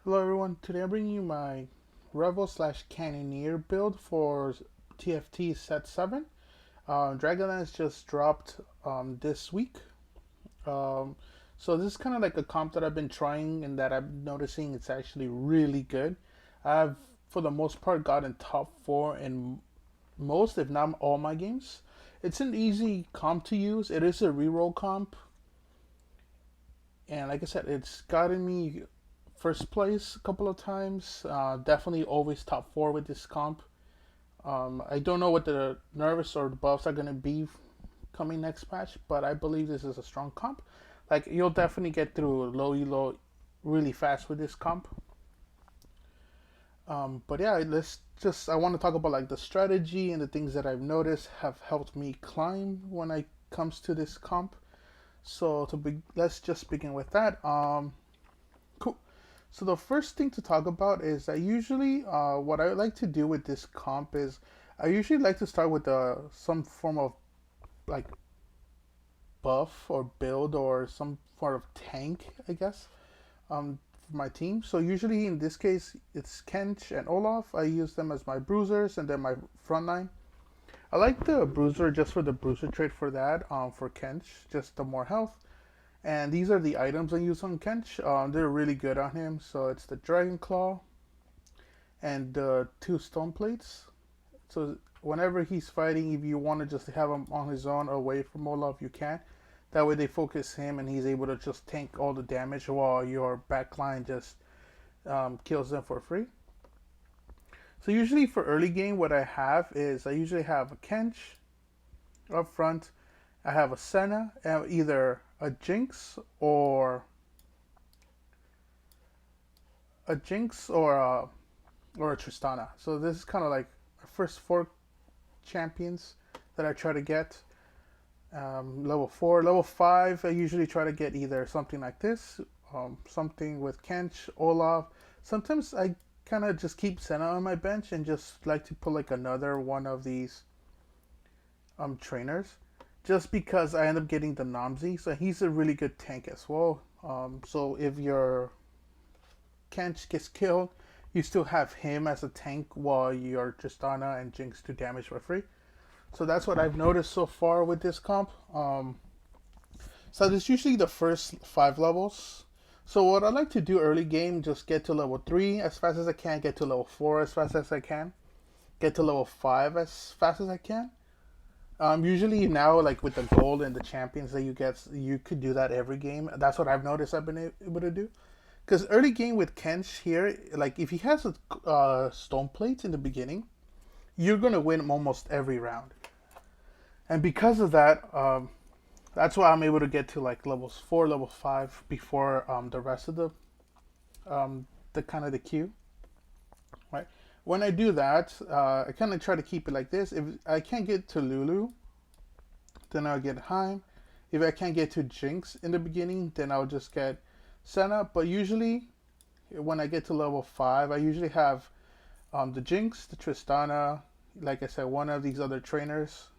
Hello everyone, today I'm bringing you my Revel slash Cannoneer build for TFT Set 7. Dragonlance just dropped this week. Um, so this is kind of like a comp that I've been trying and that I'm noticing it's actually really good. I've, for the most part, gotten top 4 in most, if not all my games. It's an easy comp to use. It is a reroll comp. And like I said, it's gotten me first place a couple of times. Definitely always top 4 with this comp. I don't know what the nerfs or the buffs are going to be coming next patch, but I believe this is a strong comp. Like, you'll definitely get through low elo really fast with this comp. But yeah, I want to talk about like the strategy and the things that I've noticed have helped me climb when it comes to this comp. So let's just begin with that. Cool. So the first thing to talk about is that usually what I like to do with this comp is I usually like to start with some form of like buff or build or some sort of tank, I guess, for my team. So usually in this case it's Kench and Olaf. I use them as my bruisers and then my front line. I like the bruiser just for the bruiser trait for that. For Kench, just the more health. And these are the items I use on Kench. They're really good on him. So it's the Dragon Claw and the 2 Stone Plates. So whenever he's fighting, if you want to just have him on his own away from Olaf, you can. That way they focus him and he's able to just tank all the damage while your backline just kills them for free. So usually for early game, what I have is I usually have a Kench up front. I have a Senna, either a Jinx or a Tristana. So this is kind of like my first 4 champions that I try to get. Level 4, level 5, I usually try to get either something like this, something with Kench, Olaf. Sometimes I kind of just keep Senna on my bench and just like to put like another one of these trainers, just because I end up getting the Namzi. So he's a really good tank as well. So if your Kench gets killed, you still have him as a tank while your Tristana and Jinx do damage for free. So that's what I've noticed so far with this comp. So there's usually the first 5 levels. So what I like to do early game, just get to level 3 as fast as I can, get to level 4 as fast as I can, get to level 5 as fast as I can. Usually now, like with the gold and the champions that you get, you could do that every game. That's what I've noticed I've been able to do. Because early game with Kench here, like if he has a stone plates in the beginning, you're gonna win almost every round. And because of that, that's why I'm able to get to like levels 4, level 5 before the rest of the kind of the queue, right? When I do that, I kind of try to keep it like this. If I can't get to Lulu, then I'll get Heim. If I can't get to Jinx in the beginning, then I'll just get Senna. But usually, when I get to level 5, I usually have the Jinx, the Tristana, like I said, one of these other trainers.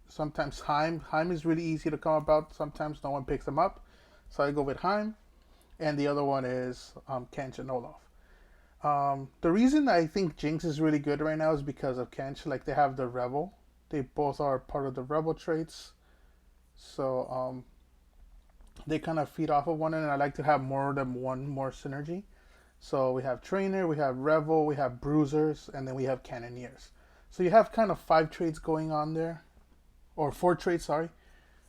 Sometimes Heim. Heim is really easy to come about. Sometimes no one picks them up. So I go with Heim. And the other one is Kench and Olaf. The reason I think Jinx is really good right now is because of Kench. Like, they have the Revel. They both are part of the Revel traits. So they kind of feed off of one another. I like to have more than one more synergy. So we have Trainer, we have Revel, we have Bruisers, and then we have Cannoneers. So you have kind of 5 traits going on there. Or 4 traits, sorry,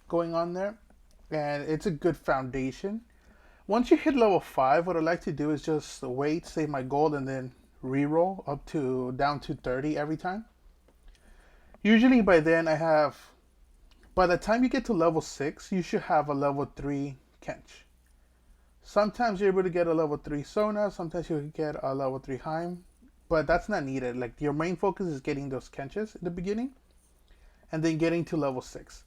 going on there. And it's a good foundation. Once you hit level 5, what I like to do is just wait, save my gold, and then reroll up to down to 30 every time. Usually by then by the time you get to level 6, you should have a level 3 Kench. Sometimes you're able to get a level 3 Sona, sometimes you get a level 3 Heim, but that's not needed. Like, your main focus is getting those Kenches in the beginning, and then getting to level 6.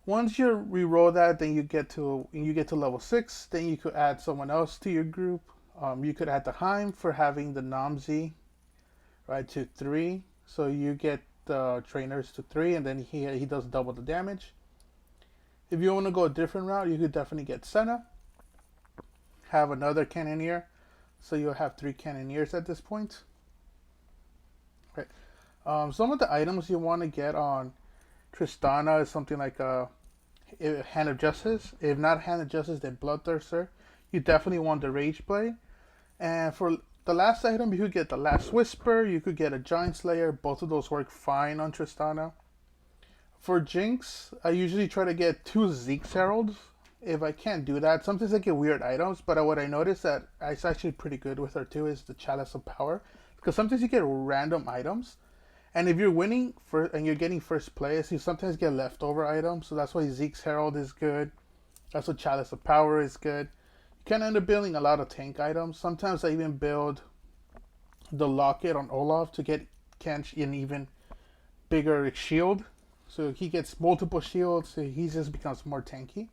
Once you reroll that, then you get to level 6. Then you could add someone else to your group. You could add the Heim for having the Namzi, right, to 3. So you get the trainers to 3, and then he does double the damage. If you want to go a different route, you could definitely get Senna, have another Cannoneer, So you'll have 3 Cannoneers at this point. Right. Some of the items you want to get on Tristana is something like a Hand of Justice. If not Hand of Justice, then Bloodthirster. You definitely want the Rage Blade. And for the last item, you could get the Last Whisper. You could get a Giant Slayer. Both of those work fine on Tristana. For Jinx, I usually try to get 2 Zeke's Heralds. If I can't do that, sometimes I get weird items. But what I noticed that it's actually pretty good with her too is the Chalice of Power. Because sometimes you get random items. And if you're winning and you're getting first place, you sometimes get leftover items. So that's why Zeke's Herald is good. That's why Chalice of Power is good. You can end up building a lot of tank items. Sometimes I even build the Locket on Olaf to get Kench an even bigger shield. So he gets multiple shields, so he just becomes more tanky.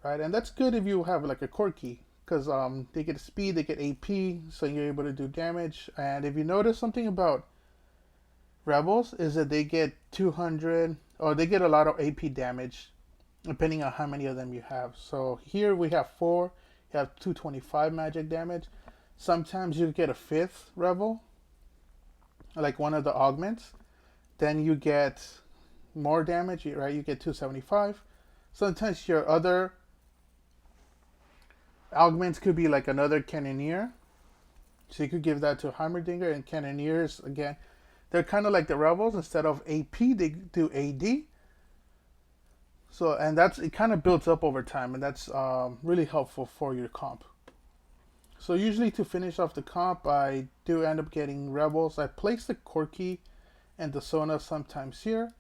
Right, and that's good if you have like a Corki. Because they get speed, they get AP, so you're able to do damage. And if you notice something about Rebels is that they get 200 or they get a lot of AP damage depending on how many of them you have. So here we have 4, you have 225 magic damage. Sometimes you get a 5th Rebel, like one of the augments. Then you get more damage, right? You get 275. Sometimes your other augments could be like another Cannoneer. So you could give that to Heimerdinger, and Cannoneers, again, they're kind of like the Rebels. Instead of AP, they do AD. So, and it kind of builds up over time, and that's really helpful for your comp. So usually to finish off the comp, I do end up getting Rebels. I place the Corki and the Sona sometimes here,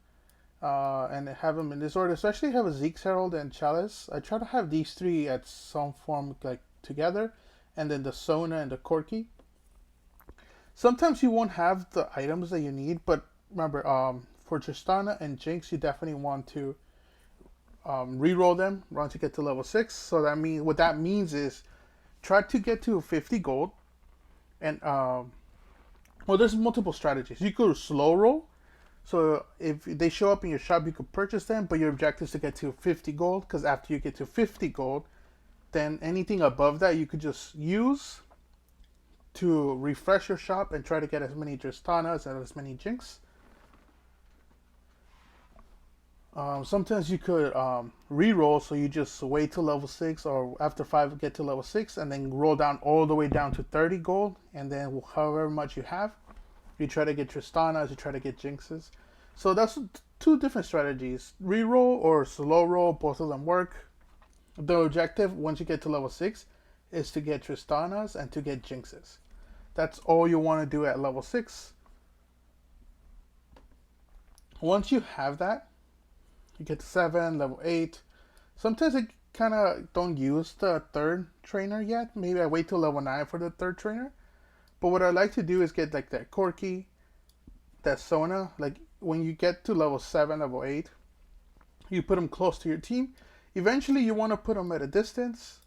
and have them in this order. Especially have a Zeke's Herald and Chalice. I try to have these 3 at some form like together, and then the Sona and the Corki. Sometimes you won't have the items that you need, but remember, for Tristana and Jinx, you definitely want to reroll them once you get to level 6. So what that means is try to get to 50 gold, and well, there's multiple strategies. You could slow roll, so if they show up in your shop, you could purchase them, but your objective is to get to 50 gold. Because after you get to 50 gold, then anything above that you could just use to refresh your shop and try to get as many Tristanas and as many Jinx. Sometimes you could re-roll, so you just wait till level 6 or after 5 get to level 6 and then roll down all the way down to 30 gold, and then however much you have, you try to get Tristanas, you try to get Jinxes. So that's 2 different strategies. Re-roll or slow roll, both of them work. The objective once you get to level 6 is to get Tristanas and to get Jinxes. That's all you want to do at level 6. Once you have that, you get to 7, level 8. Sometimes I kind of don't use the 3rd trainer yet. Maybe I wait till level 9 for the 3rd trainer. But what I like to do is get like that Corki, that Sona. Like when you get to level 7, level 8, you put them close to your team. Eventually you want to put them at a distance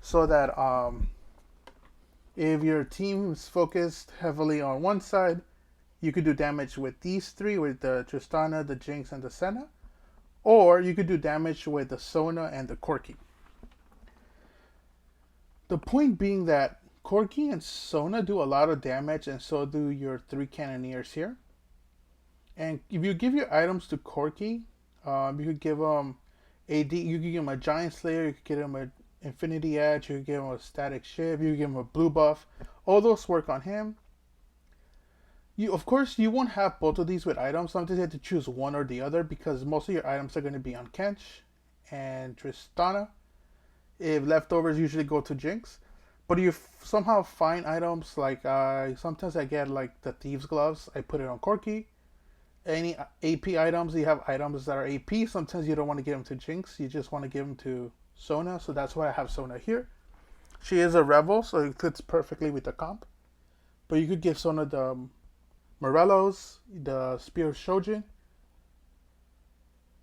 so that if your team is focused heavily on one side, you could do damage with these 3, with the Tristana, the Jinx, and the Senna. Or you could do damage with the Sona and the Corki. The point being that Corki and Sona do a lot of damage, and so do your 3 Cannoneers here. And if you give your items to Corki, you could give him AD, you could give him a Giant Slayer, you could give him an Infinity Edge, you could give him a Static Shiv, you could give him a blue buff. All those work on him. Of course, you won't have both of these with items. Sometimes you have to choose one or the other because most of your items are going to be on Kench and Tristana. If leftovers usually go to Jinx. But you somehow find items like, sometimes I get like the Thieves Gloves, I put it on Corki. Any AP items, you have items that are AP. Sometimes you don't want to give them to Jinx, you just want to give them to Sona. So that's why I have Sona here. She is a Rebel, so it fits perfectly with the comp. But you could give Sona the Morellos, the Spear of Shojin.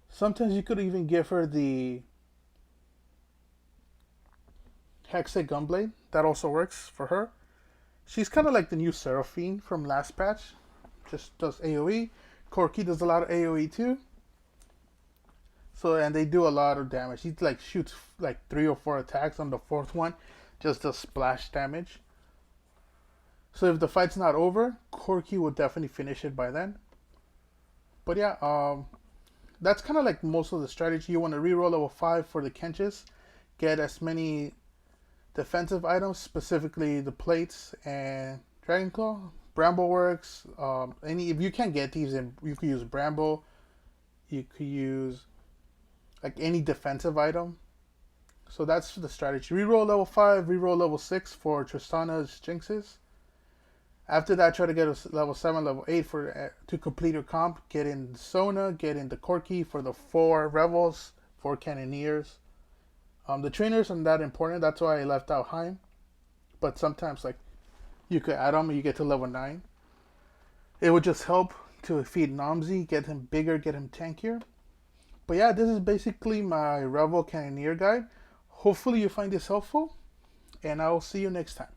Sometimes you could even give her the Hexed Gunblade. That also works for her. She's kind of like the new Seraphine from last patch. Just does AoE. Corki does a lot of AoE too. So, and they do a lot of damage. He like shoots like 3 or 4 attacks on the 4th one. just does splash damage. So if the fight's not over, Corki will definitely finish it by then. But yeah, that's kind of like most of the strategy. You want to reroll level 5 for the Kenches, get as many defensive items, specifically the plates and Dragon Claw. Bramble works. If you can't get these, you could use Bramble. You could use like any defensive item. So that's the strategy. Reroll level 5, reroll level 6 for Tristana's Jinxes. After that, try to get a level 7, level 8 to complete your comp. Get in Sona, get in the Corki for the 4 Revels, 4 Cannoneers. The trainers aren't that important. That's why I left out Heim. But sometimes, like, you could add them and you get to level 9. It would just help to feed Namzi, get him bigger, get him tankier. But yeah, this is basically my Revel Cannoneer guide. Hopefully you find this helpful, and I will see you next time.